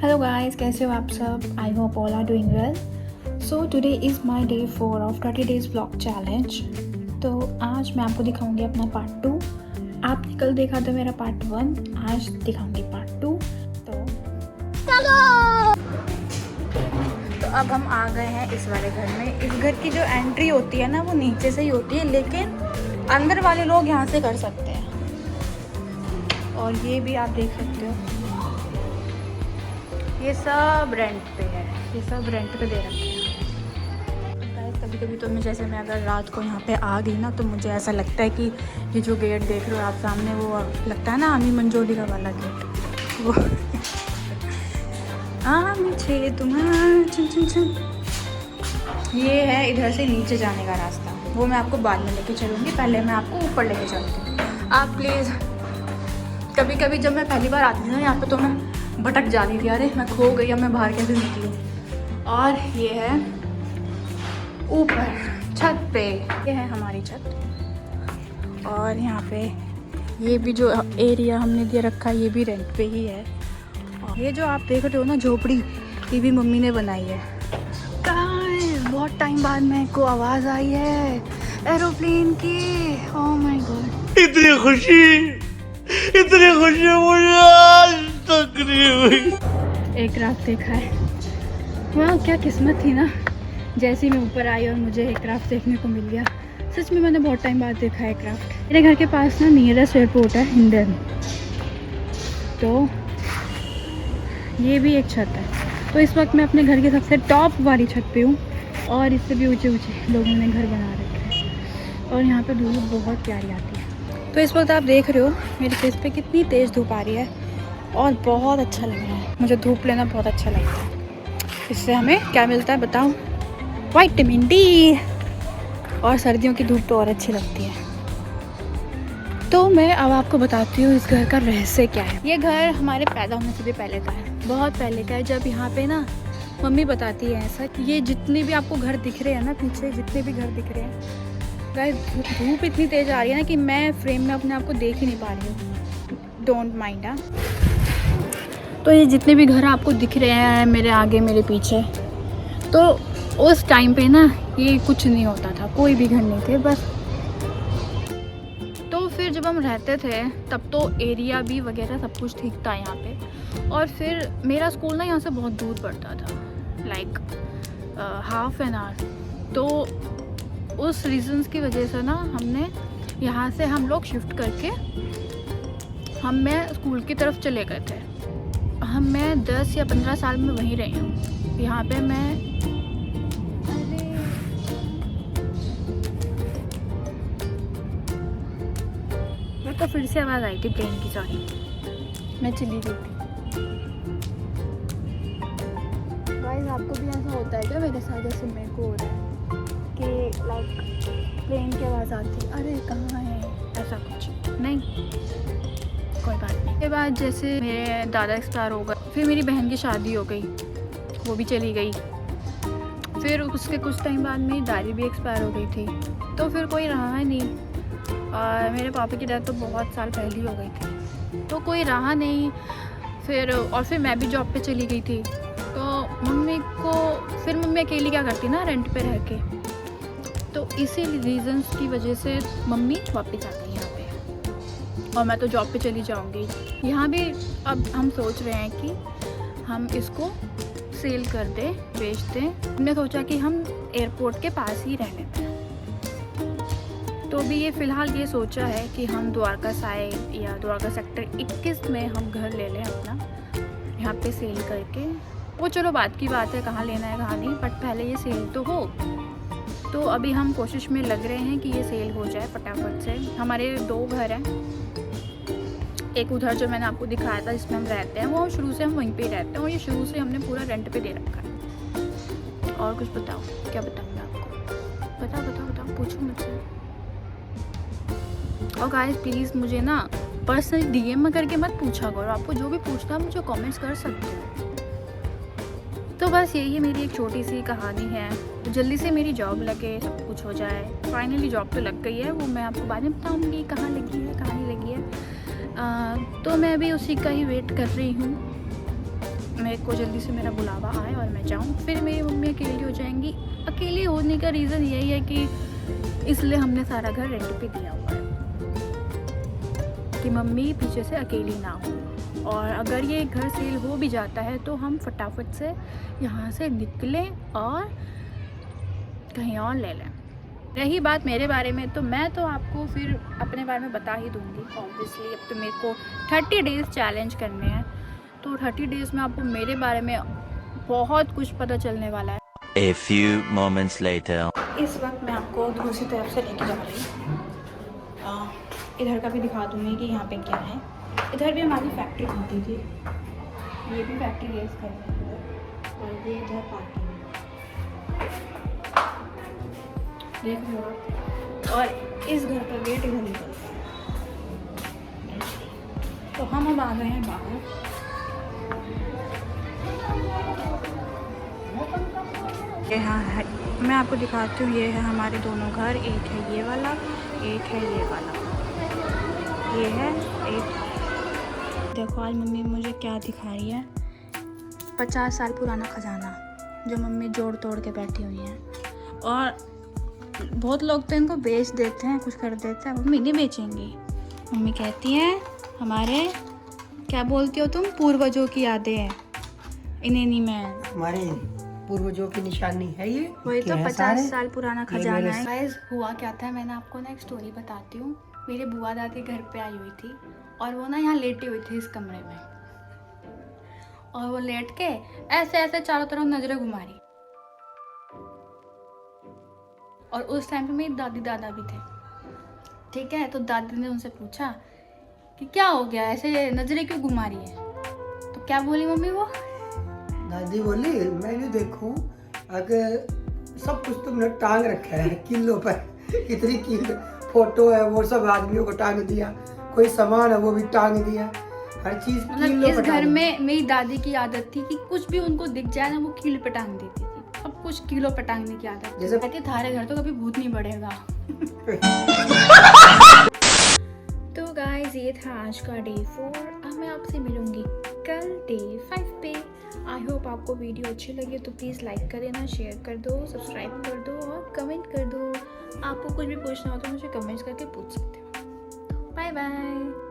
Hello guys, कैसे हो आप सब? I hope all are doing well. So today is my day 4 of 30 days vlog challenge. तो आज मैं आपको दिखाऊंगी अपना पार्ट 2। आपने कल देखा था मेरा पार्ट 1, आज दिखाऊंगी पार्ट 2। तो अब हम आ गए हैं इस वाले घर में। इस घर की जो एंट्री होती है ना, वो नीचे से ही होती है, लेकिन अंदर वाले लोग यहाँ से कर सकते हैं। और ये भी आप देख सकते हो, ये सब रेंट पे है, ये सब रेंट पे दे रखे हैं। कभी कभी तो जैसे मैं अगर रात को यहाँ पे आ गई ना, तो मुझे ऐसा लगता है कि ये जो गेट देख रहे हो आप सामने, वो लगता है ना आमी मंजोली का वाला गेट, वो आमी छे तुम्हारा चुन चुन चुन। ये है इधर से नीचे जाने का रास्ता, वो मैं आपको बाद में लेके चलूँगी। पहले मैं आपको ऊपर लेके चलती हूँ। आप प्लीज़, कभी कभी जब मैं पहली बार आती थी ना यहाँ पे, तो मैं भटक जाती थी, अरे मैं खो गई, अब मैं बाहर कैसे निकलूँ। और ये है ऊपर छत पे, ये है हमारी छत। और यहाँ पे ये भी जो एरिया हमने दे रखा है, ये भी रेंट पे ही है। और ये जो आप देख रहे हो ना झोपड़ी, ये भी मम्मी ने बनाई है। बहुत टाइम बाद मेरे को आवाज़ आई है एरोप्लेन की। ओह माय गॉड, इतनी खुशी मुझे आज तक नहीं हुई। एक रात देखा है, वाह क्या किस्मत थी ना, जैसे ही मैं ऊपर आई और मुझे एक क्राफ्ट देखने को मिल गया। सच में मैंने बहुत टाइम बाद देखा है क्राफ्ट। मेरे घर के पास ना नियरेस्ट एयरपोर्ट है हिंडन, तो ये भी एक छत है। तो इस वक्त मैं अपने घर की सबसे टॉप वाली छत पे हूँ, और इससे भी ऊंचे ऊंचे लोगों ने घर बना रखे हैं। और यहाँ पे धूप बहुत प्यारी आती है। तो इस वक्त आप देख रहे हो मेरे फेस पे कितनी तेज़ धूप आ रही है, और बहुत अच्छा लग रहा है। मुझे धूप लेना बहुत अच्छा लगता है। इससे हमें क्या मिलता है बताओ? Vitamin D. और सर्दियों की धूप तो और अच्छी लगती है। तो मैं अब आपको बताती हूँ इस घर का रहस्य क्या है। ये घर हमारे पैदा होने से भी पहले का है, बहुत पहले का है। जब यहाँ पे ना मम्मी बताती है ऐसा कि ये जितने भी आपको घर दिख रहे हैं ना, पीछे जितने भी घर दिख रहे हैं, गाइस धूप इतनी तेज़ आ रही है ना कि मैं फ्रेम में अपने आप को देख ही नहीं पा रही हूँ। Don't mind. हाँ, तो ये जितने भी घर आपको दिख रहे हैं मेरे आगे मेरे पीछे, तो उस टाइम पे ना ये कुछ नहीं होता था, कोई भी घर नहीं थे बस। तो फिर जब हम रहते थे तब तो एरिया भी वगैरह सब कुछ ठीक था यहाँ पे। और फिर मेरा स्कूल ना यहाँ से बहुत दूर पड़ता था, लाइक हाफ एन आवर। तो उस रीजंस की वजह से ना हमने यहाँ से हम लोग शिफ्ट करके मैं स्कूल की तरफ चले गए थे। मैं 10 या 15 साल में वहीं रही हूँ। यहाँ पे मैं तो फिर से आवाज़ आई थी प्लेन की, सॉरी, मैं चली गई थी। गाइस आपको भी ऐसा होता है क्या मेरे साथ, जैसे मेरे को हो रहा है कि लाइक प्लेन की आवाज़ आती है, अरे कहाँ है, ऐसा कुछ नहीं, कोई बात नहीं। उसके बाद जैसे मेरे दादा एक्सपायर हो गए, फिर मेरी बहन की शादी हो गई, वो भी चली गई। फिर उसके कुछ टाइम बाद मेरी दादी भी एक्सपायर हो गई थी, तो फिर कोई रहा नहीं। और मेरे पापा की डेथ तो बहुत साल पहले ही हो गई थी, तो कोई रहा नहीं। फिर मैं भी जॉब पे चली गई थी, तो मम्मी अकेली क्या करती ना रेंट पे रह के। तो इसी रीजंस की वजह से मम्मी वापस आ गई यहाँ पे, और मैं तो जॉब पे चली जाऊँगी। यहाँ भी अब हम सोच रहे हैं कि हम इसको सेल कर दें, बेच दें। हमने सोचा कि हम एयरपोर्ट के पास ही रह लेते हैं। तो भी ये फ़िलहाल ये सोचा है कि हम द्वारका साइड या द्वारका सेक्टर 21 में हम घर ले लें अपना, यहाँ पे सेल करके। वो चलो बात की बात है, कहाँ लेना है कहाँ नहीं, बट पहले ये सेल तो हो। तो अभी हम कोशिश में लग रहे हैं कि ये सेल हो जाए फटाफट से। हमारे 2 घर हैं, एक उधर जो मैंने आपको दिखाया था जिसमें हम रहते हैं, वो शुरू से हम वहीं पे ही रहते हैं, और ये शुरू से हमने पूरा रेंट पे दे रखा है। और कुछ बताओ, क्या बताऊँ मैं आपको? बताओ पूछो मुझसे। और गाइस प्लीज़ मुझे ना पर्सनली डीएम में करके मत पूछा करो, आपको जो भी पूछना है मुझे कमेंट्स कर सकते हो। तो बस यही मेरी एक छोटी सी कहानी है। तो जल्दी से मेरी जॉब लगे, सब कुछ हो जाए। फाइनली जॉब तो लग गई है, वो मैं आपको बाद में बताऊँगी कहाँ लगी है कहाँ नहीं लगी है। तो मैं अभी उसी का ही वेट कर रही हूँ। मेरे को जल्दी से मेरा बुलावा आए और मैं जाऊँ, फिर मेरी मम्मी अकेली हो जाएंगी। अकेली होने का रीज़न यही है कि इसलिए हमने सारा घर रेंट पे दिया हुआ है कि मम्मी पीछे से अकेली ना हो। और अगर ये घर सेल हो भी जाता है तो हम फटाफट से यहाँ से निकलें और कहीं और ले लें। रही बात मेरे बारे में, तो मैं तो आपको फिर अपने बारे में बता ही दूँगी ऑब्वियसली। अब तो मेरे को 30 डेज़ चैलेंज करने हैं, तो 30 डेज़ में आपको मेरे बारे में बहुत कुछ पता चलने वाला है। A few moments later. इस वक्त मैं आपको दूसरी तरफ से लेके जा रही हूँ। इधर का भी दिखा दूँगी कि यहाँ पे क्या है। इधर भी हमारी फैक्ट्री होती थी, ये भी फैक्ट्री है इसका, और ये इधर पार्किंग देख लो आप। और इस घर का गेट इधर निकलता है। तो हम अब आ गए हैं बाहर। यहाँ है, मैं आपको दिखाती हूँ, ये है हमारे दोनों घर। एक है ये वाला, एक है ये वाला। ये है एक, देखो आज मम्मी मुझे क्या दिखा रही है, 50 साल पुराना खजाना जो मम्मी जोड़ तोड़ के बैठी हुई है। और बहुत लोग तो इनको बेच देते हैं, कुछ कर देते हैं, मम्मी नहीं बेचेंगी। मम्मी कहती हैं हमारे, क्या बोलती हो तुम, पूर्वजों की यादें हैं इन्हीं में। हमारे पूर्वजों की निशानी है ये, वही तो 50 साल पुराना खजाना है। मेरे- गाइस हुआ क्या था, मैंने आपको ना एक स्टोरी बताती हूँ। मेरी बुआ दादी घर पे आई हुई थी और वो ना यहाँ लेटी हुई थी इस कमरे में, और वो लेट के ऐसे ऐसे चारों तरफ नजरें घुमा रही। और उस टाइम पे मेरी दादी दादा भी थे, ठीक है। तो दादी ने उनसे पूछा कि क्या हो गया, ऐसे नजरें क्यों घुमा रही है। तो क्या बोली मम्मी वो, दादी बोली मैंने देखूं अगर सब कुछ तुमने टांग रखा है किलो पर, इतनी कील फोटो है वो सब आदमियों को टांग दिया, कोई सामान है वो भी टांग दिया, हर चीज मतलब किलो इस पर घर टांग में मेरी दादी की आदत थी कि कुछ भी उनको दिख जाए ना वो कील पे टांग देती थी। सब कुछ किलो पे टांगने की आदत थी। जैसे- कहती थारे घर तो कभी भूत नहीं बढ़ेगा। तो गाइस ये था आज का डे 4। अब मैं आपसे मिलूंगी कल डे 5 पे। आई होप आपको वीडियो अच्छी लगी तो प्लीज़ लाइक कर देना, शेयर कर दो, सब्सक्राइब कर दो और कमेंट कर दो। आपको कुछ भी पूछना हो तो मुझे कमेंट्स करके पूछ सकते हो। Bye bye.